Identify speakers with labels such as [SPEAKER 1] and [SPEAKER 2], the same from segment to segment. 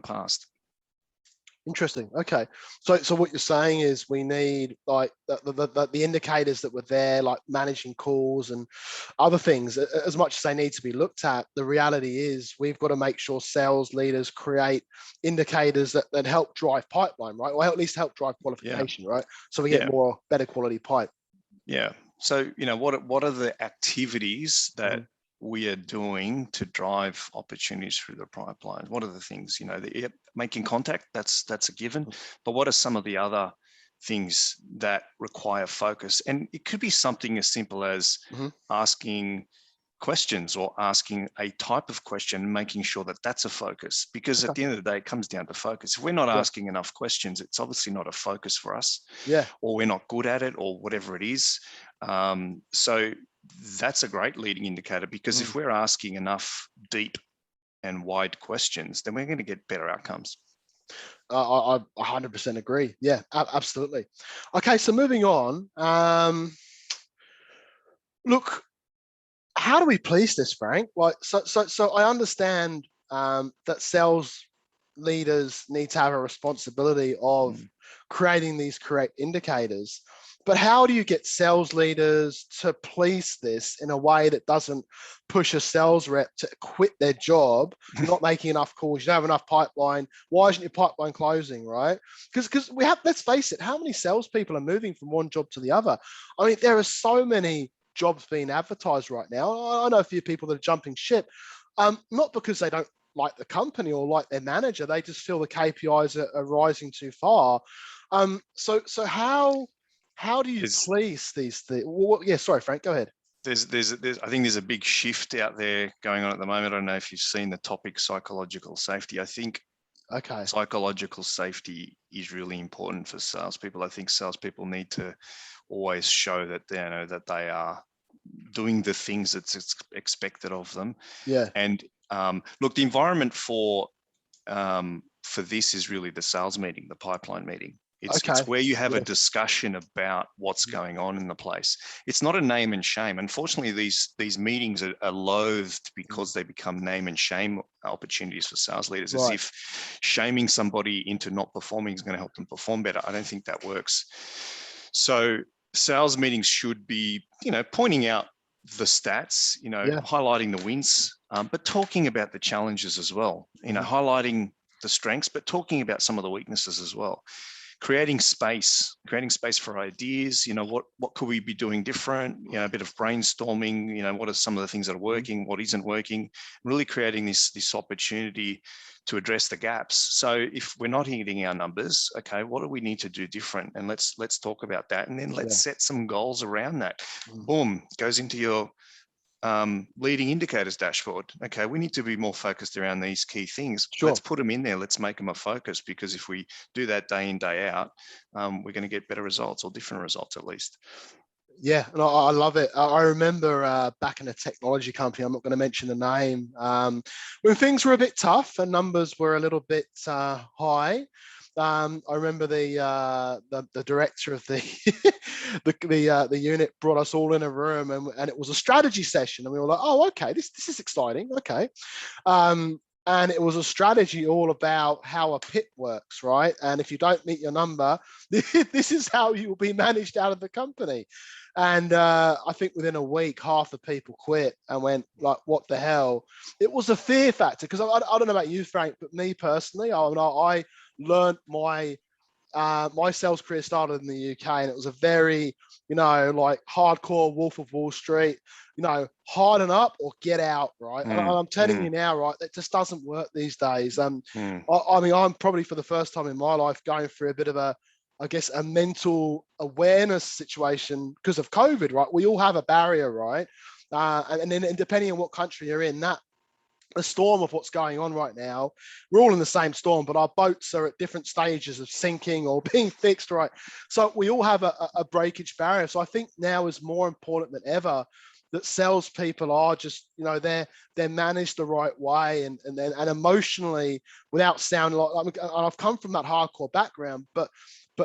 [SPEAKER 1] the past.
[SPEAKER 2] Interesting. Okay. So what you're saying is we need like the indicators that were there, like managing calls and other things, as much as they need to be looked at. The reality is we've got to make sure sales leaders create indicators that help drive pipeline, right? Or at least help drive qualification, right? So we get better quality pipe.
[SPEAKER 1] Yeah. So, what are the activities that we are doing to drive opportunities through the pipeline? What are the things, making contact, that's a given, but what are some of the other things that require focus? And it could be something as simple as asking questions or asking a type of question, making sure that that's a focus, because at the end of the day, it comes down to focus. If we're not asking enough questions, it's obviously not a focus for us, or we're not good at it, or whatever it is. So that's a great leading indicator, because if we're asking enough deep and wide questions, then we're going to get better outcomes.
[SPEAKER 2] I 100% agree. Yeah, absolutely. Okay, so moving on. Look, how do we police this, Frank? Like, so I understand that sales leaders need to have a responsibility of creating these correct indicators. But how do you get sales leaders to police this in a way that doesn't push a sales rep to quit their job? You're not making enough calls, you don't have enough pipeline. Why isn't your pipeline closing, right? Because we have, let's face it, how many salespeople are moving from one job to the other? I mean, there are so many jobs being advertised right now. I know a few people that are jumping ship, not because they don't like the company or like their manager, they just feel the KPIs are rising too far. So how do you police these things? Well, yeah, sorry, Frank, go ahead.
[SPEAKER 1] I think there's a big shift out there going on at the moment. I don't know if you've seen the topic psychological safety. I think psychological safety is really important for salespeople. I think salespeople need to always show that they know that they are doing the things that's expected of them.
[SPEAKER 2] Yeah.
[SPEAKER 1] And look, the environment for this is really the sales meeting, the pipeline meeting. It's where you have a discussion about what's going on in the place. It's not a name and shame. Unfortunately, these meetings are loathed because they become name and shame opportunities for sales leaders, as if shaming somebody into not performing is going to help them perform better. I don't think that works. So sales meetings should be, pointing out the stats, highlighting the wins, but talking about the challenges as well, highlighting the strengths, but talking about some of the weaknesses as well. Creating space for ideas. What could we be doing different? A bit of brainstorming. What are some of the things that are working? What isn't working? Really creating this opportunity to address the gaps. So if we're not hitting our numbers, okay, what do we need to do different? And let's talk about that, and then let's set some goals around that. Boom, goes into your leading indicators dashboard. Okay, we need to be more focused around these key things. Let's put them in there. Let's make them a focus, because if we do that day in, day out, we're going to get better results, or different results at least.
[SPEAKER 2] Yeah, and I love it. I remember back in a technology company, I'm not going to mention the name, when things were a bit tough and numbers were a little bit high. I remember the director of the the unit brought us all in a room, and it was a strategy session, and we were like, oh, okay, this is exciting. Okay. And it was a strategy all about how a pit works, right? And if you don't meet your number, this is how you will be managed out of the company. And I think within a week, half the people quit and went like, what the hell? It was a fear factor, because I don't know about you, Frank, but me personally, I learned my sales career started in the UK, and it was a very, like hardcore Wolf of Wall Street, harden up or get out, right? And I'm telling you now, right, that just doesn't work these days. I mean, I'm probably for the first time in my life going through a bit of a mental awareness situation because of COVID, right? We all have a barrier, right? And then depending on what country you're in, that the storm of what's going on right now, we're all in the same storm, but our boats are at different stages of sinking or being fixed, right? So we all have a breakage barrier. So I think now is more important than ever that salespeople are just, they're managed the right way and emotionally, without sounding like, I've come from that hardcore background, but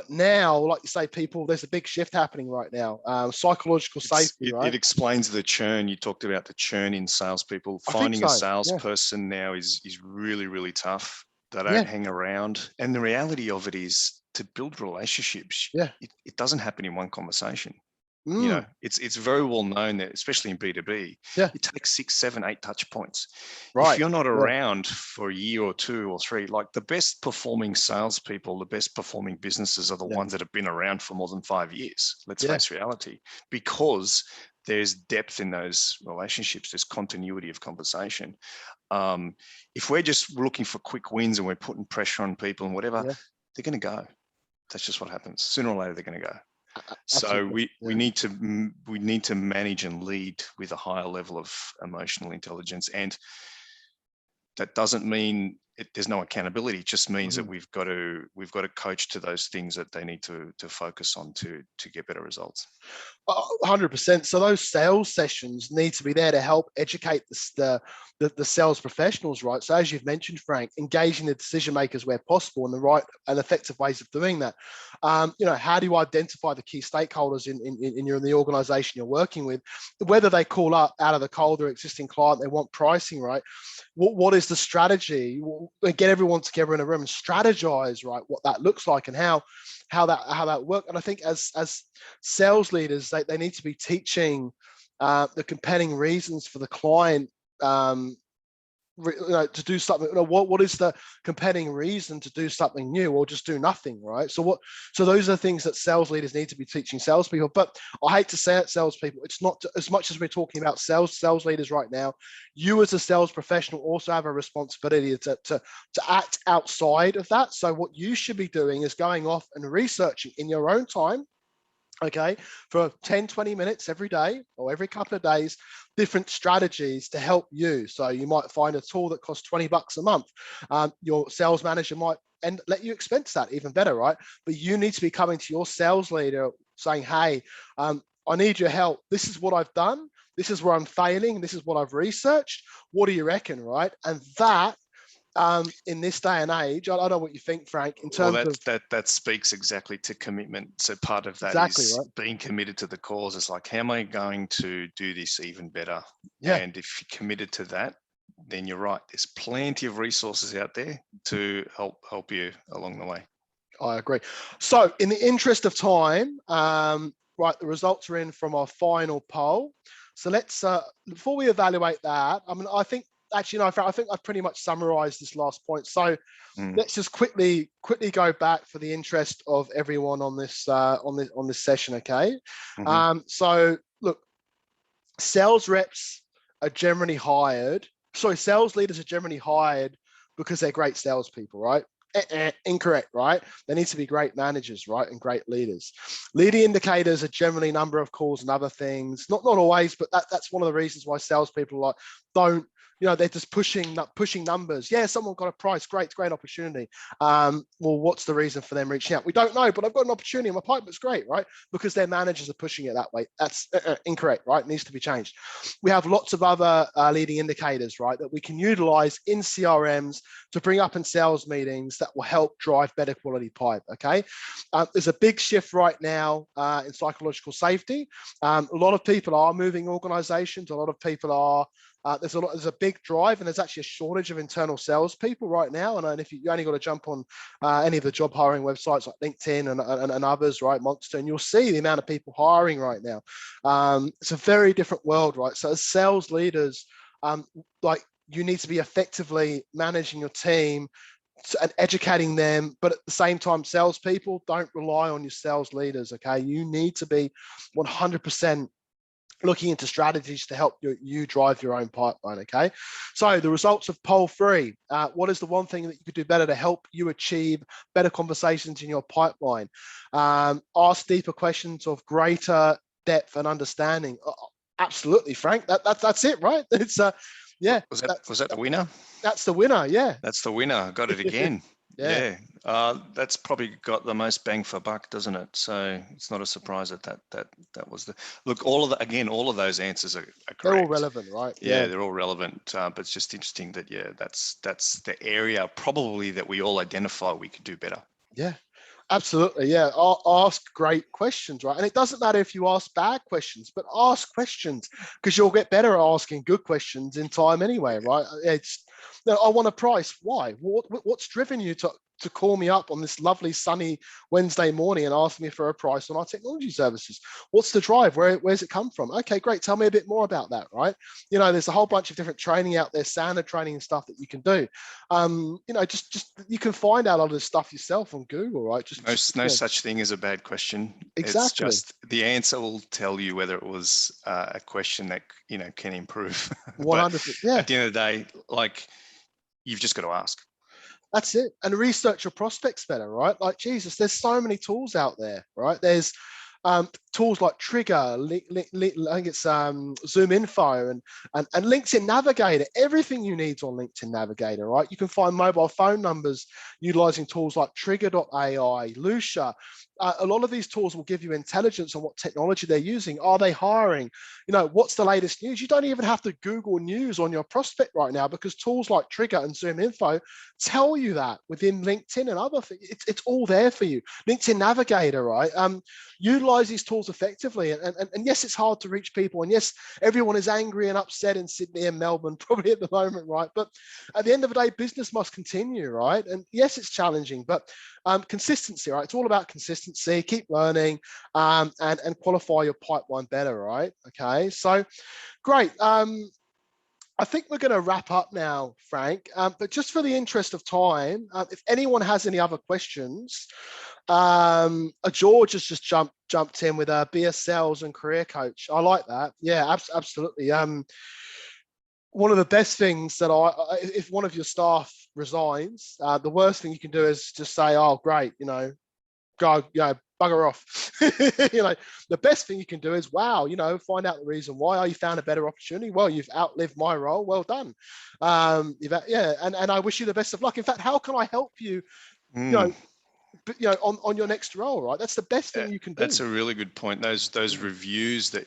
[SPEAKER 2] now, like you say, there's a big shift happening right now. Psychological safety, right?
[SPEAKER 1] It explains the churn. You talked about the churn in salespeople. Finding a salesperson now is really, really tough. They don't hang around. And the reality of it is, to build relationships, it doesn't happen in one conversation. You know, it's very well known that, especially in B2B, it takes 6, 7, 8 touch points. If you're not around for a year or 2 or 3, like the best performing salespeople, the best performing businesses are the ones that have been around for more than 5 years. Let's face reality, because there's depth in those relationships. There's continuity of conversation. If we're just looking for quick wins and we're putting pressure on people and whatever, they're going to go. That's just what happens. Sooner or later, they're going to go. So we need to manage and lead with a higher level of emotional intelligence, and that doesn't mean there's no accountability. It just means that we've got to coach to those things that they need to focus on to get better results.
[SPEAKER 2] 100%. So those sales sessions need to be there to help educate the sales professionals, right? So as you've mentioned, Frank, engaging the decision makers where possible and the right and effective ways of doing that. You know, how do you identify the key stakeholders in the organization you're working with, whether they call up out of the cold or existing client, they want pricing, right? What is the strategy? Get everyone together in a room and strategize, right, what that looks like and how that works. And I think as sales leaders, they need to be teaching the compelling reasons for the client to do something. What is the compelling reason to do something new or just do nothing, right? So those are things that sales leaders need to be teaching salespeople. But I hate to say it, salespeople, it's not as much as we're talking about sales leaders right now. You as a sales professional also have a responsibility to act outside of that. So what you should be doing is going off and researching in your own time, okay, for 10, 20 minutes every day or every couple of days, different strategies to help you. So you might find a tool that costs $20 a month. Your sales manager might let you expense that, even better, right? But you need to be coming to your sales leader saying, hey, I need your help. This is what I've done. This is where I'm failing. This is what I've researched. What do you reckon, right? And that, in this day and age, I don't know what you think, Frank, in terms of
[SPEAKER 1] that speaks exactly to commitment. So part of that is being committed to the cause. It's like, how am I going to do this even better? And if you're committed to that, then you're right. There's plenty of resources out there to help you along the way.
[SPEAKER 2] I agree. So in the interest of time, right, the results are in from our final poll. So let's, before we evaluate that, I mean, I think I've pretty much summarized this last point. So let's just quickly go back for the interest of everyone on this session, okay? So look, sales leaders are generally hired because they're great salespeople, right? Incorrect, right? They need to be great managers, right? And great leaders. Leading indicators are generally number of calls and other things. Not always, but that's one of the reasons why salespeople don't, they're just pushing numbers. Yeah, someone got a price. Great opportunity. Well, what's the reason for them reaching out? We don't know, but I've got an opportunity in my pipe. It's great, right? Because their managers are pushing it that way. That's incorrect, right? It needs to be changed. We have lots of other leading indicators, right, that we can utilize in CRMs to bring up in sales meetings that will help drive better quality pipe, okay? There's a big shift right now in psychological safety. A lot of people are moving organizations. A lot of people are there's a big drive, and there's actually a shortage of internal salespeople right now. And if you only got to jump on any of the job hiring websites like LinkedIn and others, right, Monster, and you'll see the amount of people hiring right now. It's a very different world, right? So as sales leaders, you need to be effectively managing your team and educating them, but at the same time, salespeople, don't rely on your sales leaders, okay? You need to be 100% looking into strategies to help you drive your own pipeline, okay? So the results of poll 3, what is the one thing that you could do better to help you achieve better conversations in your pipeline? Ask deeper questions of greater depth and understanding. Absolutely, Frank, that's it, right? It's yeah.
[SPEAKER 1] Was that the winner?
[SPEAKER 2] That's the winner, yeah.
[SPEAKER 1] That's the winner. Got it again. Yeah. That's probably got the most bang for buck, doesn't it? So it's not a surprise that was the look. All of those answers are correct.
[SPEAKER 2] They're all relevant, right?
[SPEAKER 1] Yeah, they're all relevant. But it's just interesting that that's the area probably that we all identify we could do better.
[SPEAKER 2] Yeah. Absolutely, yeah. Ask great questions, right? And it doesn't matter if you ask bad questions, but ask questions, because you'll get better at asking good questions in time anyway, right? Now, I want a price. Why? What's driven you to call me up on this lovely sunny Wednesday morning and ask me for a price on our technology services? What's the drive? Where's it come from? Okay, great. Tell me a bit more about that, right? You know, there's a whole bunch of different training out there, standard training and stuff that you can do. You know, just you can find out all this stuff yourself on Google, right?
[SPEAKER 1] No such thing as a bad question.
[SPEAKER 2] Exactly.
[SPEAKER 1] It's just the answer will tell you whether it was a question that, you know, can improve.
[SPEAKER 2] 100%. Yeah.
[SPEAKER 1] At the end of the day, like, you've just got to ask.
[SPEAKER 2] That's it. And research your prospects better, right? Like, Jesus, there's so many tools out there, right? There's tools like Trigger, I think it's Zoom Info and LinkedIn Navigator. Everything you need is on LinkedIn Navigator, right? You can find mobile phone numbers utilizing tools like Trigger.ai, Lucia. A lot of these tools will give you intelligence on what technology they're using. Are they hiring? You know, what's the latest news? You don't even have to Google news on your prospect right now, because tools like Trigger and Zoom Info tell you that within LinkedIn and other things. It's all there for you. LinkedIn Navigator, right? Utilize these tools effectively. And yes, it's hard to reach people. And yes, everyone is angry and upset in Sydney and Melbourne probably at the moment, right? But at the end of the day, business must continue, right? And yes, it's challenging, but consistency, right? It's all about consistency. Keep learning and qualify your pipeline better, right? Okay, so great. I think we're going to wrap up now, Frank. But just for the interest of time, if anyone has any other questions, George has just jumped in with be a sales and career coach. I like that. Yeah, absolutely. One of the best things that if one of your staff resigns, the worst thing you can do is just say, "Oh, great, you know, go, you know, bugger off." You know, the best thing you can do is, wow, you know, find out the reason why. Oh, you found a better opportunity. Well, you've outlived my role. Well done. Yeah, and I wish you the best of luck. In fact, how can I help you? You know, on your next role, right? That's the best thing you can do.
[SPEAKER 1] That's a really good point. Those reviews that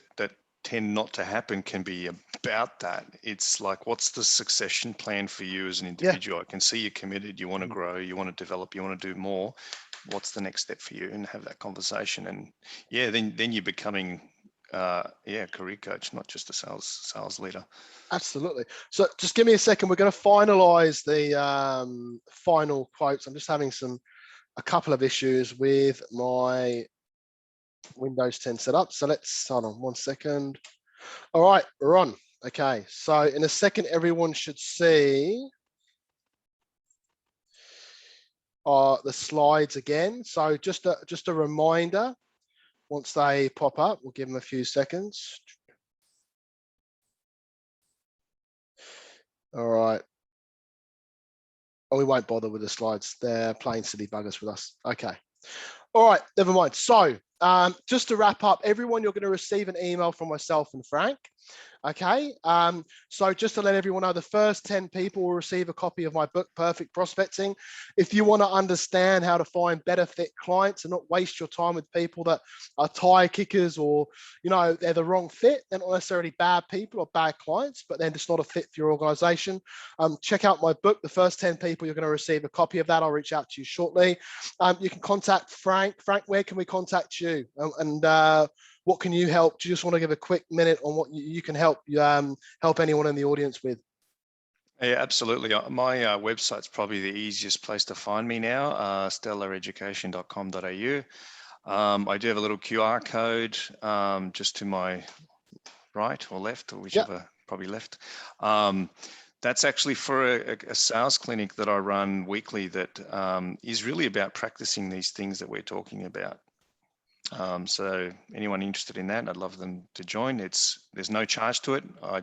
[SPEAKER 1] tend not to happen can be about that. It's like, what's the succession plan for you as an individual? I can see you're committed, you want to grow, you want to develop, you want to do more. What's the next step for you? And have that conversation. And yeah, then you're becoming career coach, not just a sales leader.
[SPEAKER 2] Absolutely. So just give me a second. We're going to finalize the final quotes. I'm just having a couple of issues with my Windows 10 setup. So let's hold on 1 second. All right, we're on. Okay, so in a second, everyone should see the slides again. So just a reminder, once they pop up, we'll give them a few seconds. All right. Oh, we won't bother with the slides. They're plain silly buggers with us. Okay. All right, never mind. So just to wrap up, everyone, you're going to receive an email from myself and Frank. Okay, so just to let everyone know, the first 10 people will receive a copy of my book, Perfect Prospecting. If you want to understand how to find better fit clients and not waste your time with people that are tire kickers, or, you know, they're the wrong fit, they're not necessarily bad people or bad clients, but they're just not a fit for your organization, check out my book. The first 10 people, you're going to receive a copy of that. I'll reach out to you shortly. You can contact Frank. Frank, where can we contact you? And what can you help? Do you just want to give a quick minute on what you can help anyone in the audience with?
[SPEAKER 1] Yeah, absolutely. My website's probably the easiest place to find me now, stellareducation.com.au. I do have a little QR code just to my right or left, or whichever, probably left. That's actually for a sales clinic that I run weekly that is really about practicing these things that we're talking about. So anyone interested in that, I'd love them to join. There's no charge to it. I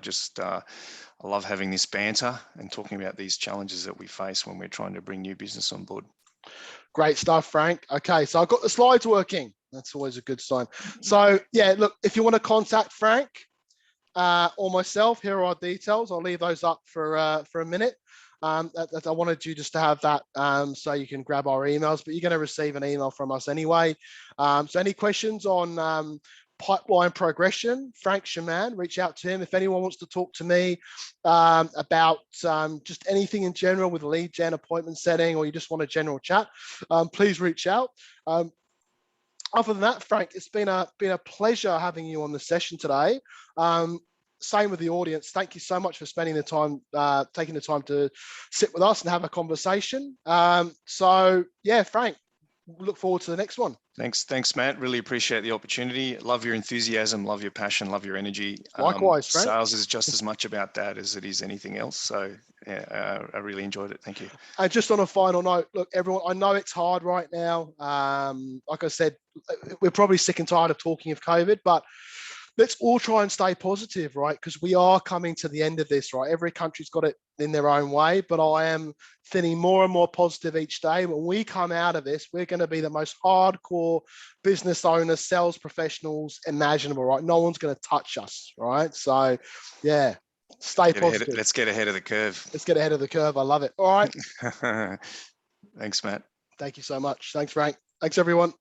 [SPEAKER 1] love having this banter and talking about these challenges that we face when we're trying to bring new business on board. Great
[SPEAKER 2] stuff, Frank. Okay, so I've got the slides working. That's always a good sign. So yeah, look, if you want to contact Frank or myself, here are our details. I'll leave those up for a minute. I wanted you just to have that so you can grab our emails, but you're going to receive an email from us anyway. So any questions on pipeline progression, Frank Shaman, reach out to him. If anyone wants to talk to me about just anything in general with lead gen, appointment setting, or you just want a general chat, please reach out. Other than that, Frank, it's been a pleasure having you on the session today. same with the audience. Thank you so much for spending the time, taking the time to sit with us and have a conversation. So yeah, Frank, look forward to the next one.
[SPEAKER 1] Thanks, Matt. Really appreciate the opportunity. Love your enthusiasm, love your passion, love your energy.
[SPEAKER 2] Likewise, Frank.
[SPEAKER 1] Sales is just as much about that as it is anything else. So yeah, I really enjoyed it. Thank you.
[SPEAKER 2] And just on a final note, look, everyone, I know it's hard right now. Like I said, we're probably sick and tired of talking of COVID, but let's all try and stay positive, right? Because we are coming to the end of this, right? Every country's got it in their own way, but I am feeling more and more positive each day. When we come out of this, we're going to be the most hardcore business owners, sales professionals imaginable, right? No one's going to touch us, right? So, yeah, stay positive.
[SPEAKER 1] Let's get ahead of the curve.
[SPEAKER 2] Let's get ahead of the curve. I love it. All right.
[SPEAKER 1] Thanks, Matt.
[SPEAKER 2] Thank you so much. Thanks, Frank. Thanks, everyone.